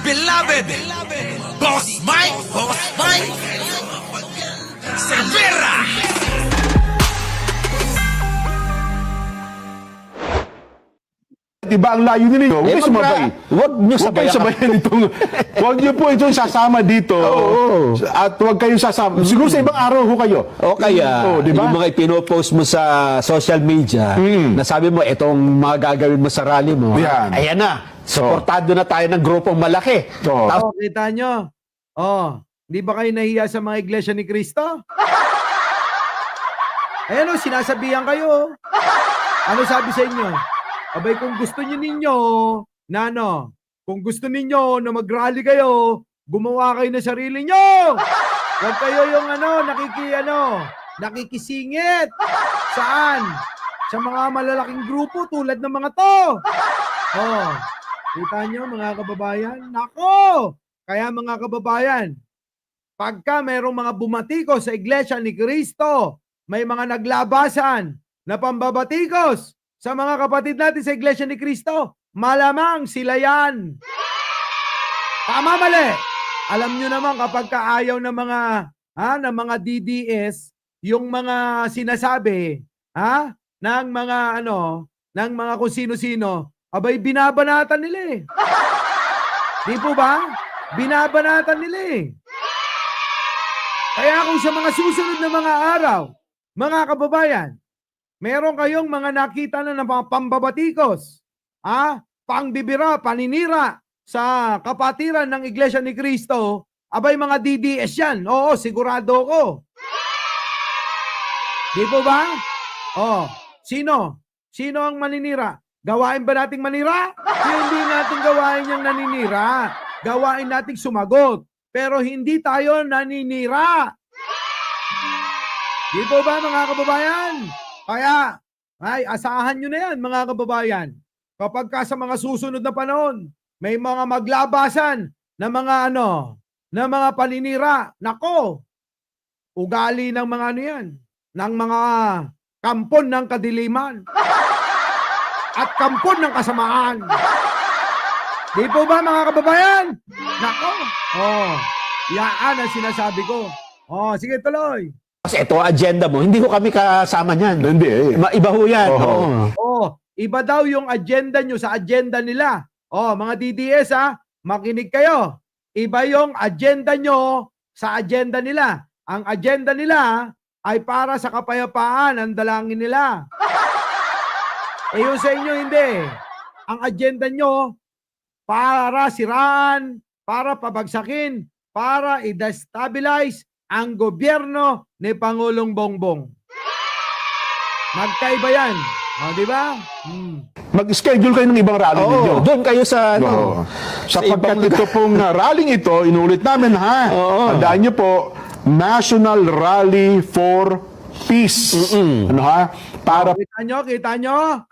beloved Boss Mike Cervera. Diba ang layo ninyo? Huwag kayo sumabay. Huwag niyo Huwag kayo sabayan itong... Huwag niyo po itong sasama dito. At huwag kayong sasama. Siguro sa ibang araw ho kayo. O kaya, diba? yung mga ipinopost mo sa social media, na sabi mo, itong mga gagawin mo sa rally mo, Yan. ayan na, supportado na tayo ng grupong malaki. So, Kita nyo? Di ba kayo nahiya sa mga iglesia ni Cristo? Ayan sinasabihan kayo. Ano sabi sa inyo? Abay, kung gusto ninyo na kung gusto ninyo na mag-rally kayo, gumawa kayo ng sarili nyo. Huwag kayo yung nakikisingit. Saan? Sa mga malalaking grupo tulad ng mga to. Kita nyo mga kababayan? Nako! Kaya mga kababayan, pagka mayroong mga bumatiko sa iglesia ni Cristo, may mga naglabasan na pambabatikos sa mga kapatid natin sa iglesia ni Cristo, malamang sila yan. Tama, mali. Alam nyo naman kapag kaayaw ng mga DDS, yung mga sinasabi, ng mga kung sino-sino, abay binabanatan nila eh. Di po ba? Binabanatan nila eh. Kaya kung sa mga susunod na mga araw, mga kababayan, meron kayong mga nakita na mga pambabatikos, pangbibira, paninira sa kapatiran ng Iglesia ni Cristo, abay mga DDS yan. Oo, sigurado ko. Di po ba? Sino? Sino ang maninira? Gawain ba nating manira? Hindi natin gawain yung naninira. Gawain nating sumagot. Pero hindi tayo naninira. Di po ba mga kababayan? Kaya, asahan nyo na yan mga kababayan. Kapag sa mga susunod na panahon, may mga maglabasan na mga mga paninira. Nako, ugali ng mga yan, ng mga kampon ng kadiliman at kampon ng kasamaan. Di po ba mga kababayan? Nako, yaan ang sinasabi ko. Sige tuloy. Kasi ito ang agenda mo, hindi ko kami kasama niyan. hindi eh. Iba ho yan. Iba daw yung agenda nyo sa agenda nila. Mga DDS makinig kayo. Iba yung agenda nyo sa agenda nila. Ang agenda nila ay para sa kapayapaan ang dalangin nila. Yung sa inyo hindi. Ang agenda nyo para siraan, para pabagsakin, para i-destabilize ang gobyerno ni Pangulong Bongbong. Magkaiba yan. Di ba? Mag-schedule kayo ng ibang rally ninyo. Doon kayo sa Sapagkat ito pong rallying ito, inulit namin tandaan nyo po, National Rally for Peace. Para Kita nyo?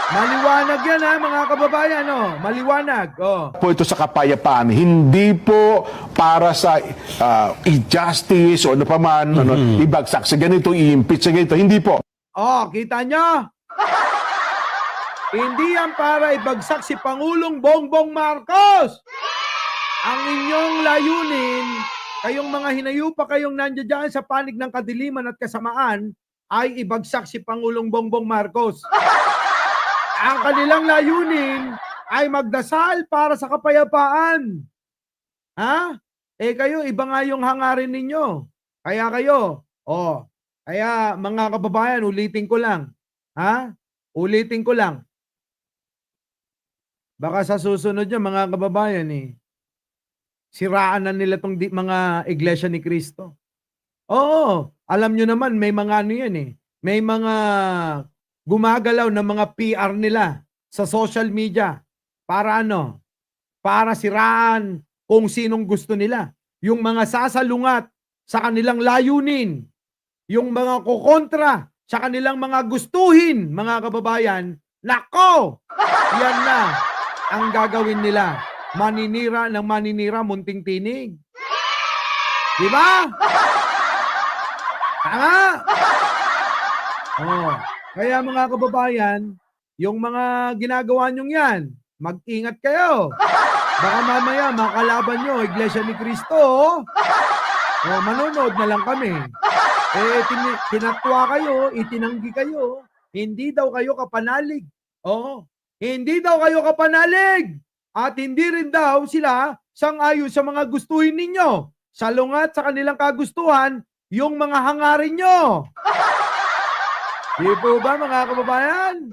Maliwanag yan mga kababayan. Maliwanag. po ito sa kapayapaan, hindi po para sa injustice o ano pa man, ibagsak sa ganito, i-impeach sa ganito, hindi po. Kita nyo? Hindi yan para ibagsak si Pangulong Bongbong Marcos. Ang inyong layunin, kayong mga hinayupa kayong nandiyan sa panig ng kadiliman at kasamaan, ay ibagsak si Pangulong Bongbong Marcos. Ang kanilang layunin ay magdasal para sa kapayapaan. Kayo, iba nga yung hangarin ninyo. Kaya kayo, kaya mga kababayan, ulitin ko lang. Ulitin ko lang. Baka sa susunod niya, mga kababayan, siraan na nila tong mga iglesia ni Cristo. Alam nyo naman, may mga may mga gumagalaw ng mga PR nila sa social media para para siraan kung sinong gusto nila. Yung mga sasalungat sa kanilang layunin, yung mga kukontra sa kanilang mga gustuhin, mga kababayan, nako! Yan na ang gagawin nila. Maninira ng maninira, munting tinig. Di ba? Tama? Kaya mga kababayan, yung mga ginagawa nyong yan, mag-ingat kayo. Baka mamaya makalaban nyo, Iglesia ni Cristo. Oh. Manonood na lang kami. Tinatwa kayo, itinanggi kayo. Hindi daw kayo kapanalig. Hindi daw kayo kapanalig. At hindi rin daw sila sang-ayon sa mga gustuhin ninyo. Salungat sa kanilang kagustuhan, yung mga hangarin nyo. Di po ba mga kababayan?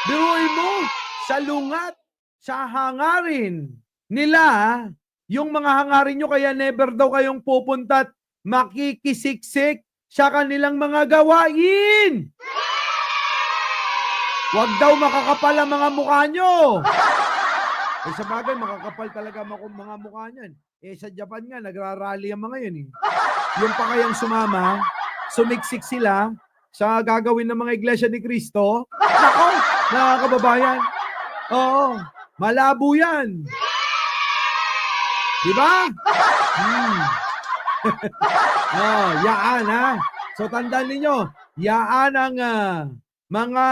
Biruin mo, salungat sa hangarin nila, yung mga hangarin nyo, kaya never daw kayong pupunta at makikisiksik sa kanilang mga gawain. Huwag daw makakapal ang mga mukha nyo. Sa bagay, makakapal talaga mga mukha niyan. Sa Japan nga, nagrarally ang mga yun. Yung pa kayang sumama, sumiksik sila sa gagawin ng mga Iglesia ni Cristo. Nako, mga kababayan. Oo, malabo yan. Diba? Yaan ha. So tandaan ninyo, yaan ang mga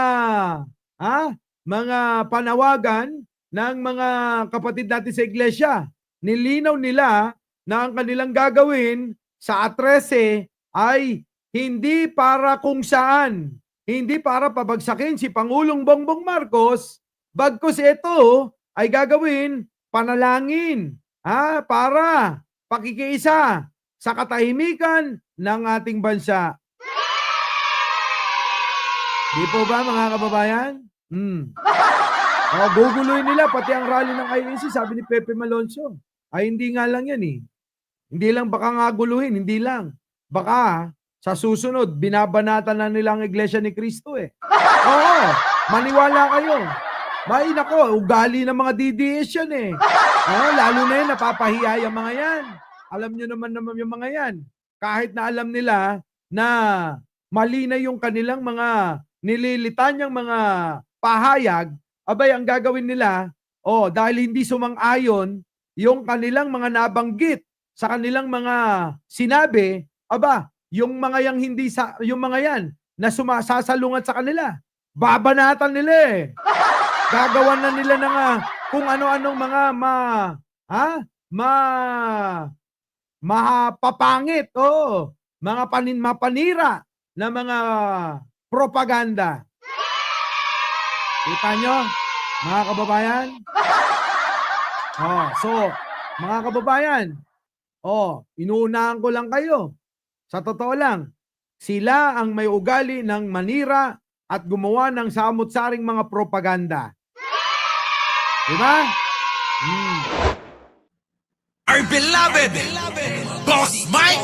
panawagan ng mga kapatid natin sa iglesia. Nilinaw nila na ang kanilang gagawin sa 13 ay hindi para kung saan, hindi para pabagsakin si Pangulong Bongbong Marcos, bagkus ito ay gagawin panalangin para pakikiisa sa katahimikan ng ating bansa. Di po ba mga kababayan? Guguluhin nila pati ang rally ng INC, sabi ni Pepe Malonzo. Ay hindi nga lang yan eh. Hindi lang baka nga guluhin, hindi lang. Baka sa susunod, binabanatan na nila ang Iglesia ni Cristo eh. Oo, maniwala kayo. Bay, nako, ugali ng mga DDS yan eh. Lalo na yun, napapahiya yung mga yan. Alam nyo naman yung mga yan. Kahit na alam nila na mali na yung kanilang mga nililitanyang mga pahayag, abay, ang gagawin nila, dahil hindi sumang-ayon yung kanilang mga nabanggit sa kanilang mga sinabi, yung mga yang hindi yung mga yan na sasalungat sa kanila, babanatan nila eh. Gagawan na nila ng kung ano-anong mga mapapangit, mga mapanira na mga propaganda. Kita nyo, mga kababayan? So, mga kababayan, inuunahan ko lang kayo. Sa totoo lang, sila ang may ugali ng manira at gumawa ng samot-saring mga propaganda. Diba? Our beloved Boss Mike,